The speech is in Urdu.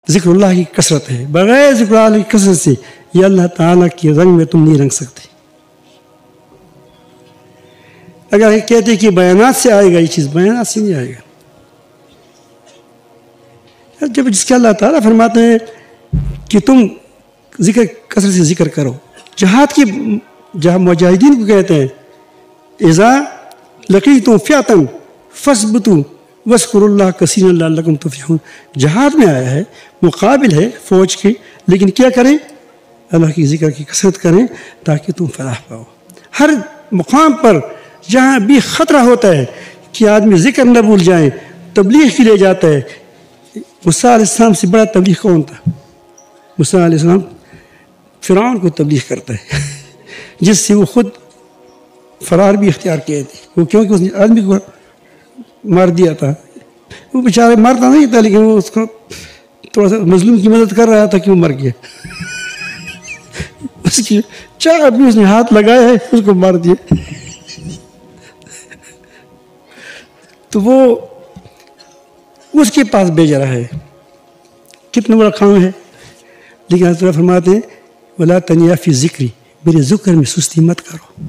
ذکر اللہ کی کثرت ہے. بغیر ذکر اللہ کی کثرت سے یہ اللہ تعالیٰ کے رنگ میں تم نہیں رنگ سکتے. اگر کہتے کہ بیانات سے آئے گا یہ چیز، بیانات سے نہیں آئے گا. جب جس کے اللہ تعالیٰ فرماتے ہیں کہ تم کثرت سے ذکر کرو. جہاد کی جہاں مجاہدین کو کہتے ہیں اذا لقیتم فئۃ فاثبتوا واذکروا اللہ کثیرا لعلکم تفلحون. جہاد میں آیا ہے، مقابل ہے فوج کے، لیکن کیا کریں؟ اللہ کی ذکر کی کثرت کریں تاکہ تم فلاح پاؤ. ہر مقام پر جہاں بھی خطرہ ہوتا ہے کہ آدمی ذکر نہ بھول جائیں، تبلیغ کے لیے جاتا ہے. موسیٰ علیہ السلام سے بڑا تبلیغ کون تھا؟ موسیٰ علیہ السلام فرعون کو تبلیغ کرتا ہے جس سے وہ خود فرار بھی اختیار کیے تھے. وہ کیونکہ اس نے آدمی کو مار دیا تھا. وہ بیچارہ مارتا نہیں تھا لیکن وہ اس کو تھوڑا سا مظلوم کی مدد کر رہا تھا کہ وہ مر گیا. اس کی چاہ بھی اس نے ہاتھ لگایا ہے، اس کو مار دیا. تو وہ اس کے پاس بھیج رہا ہے. کتنا بڑا کام ہے. لیکن حضرت فرماتے ہیں وَلَا تَنِيَا فِي ذِكْرِ، میرے ذکر میں سستی مت کرو.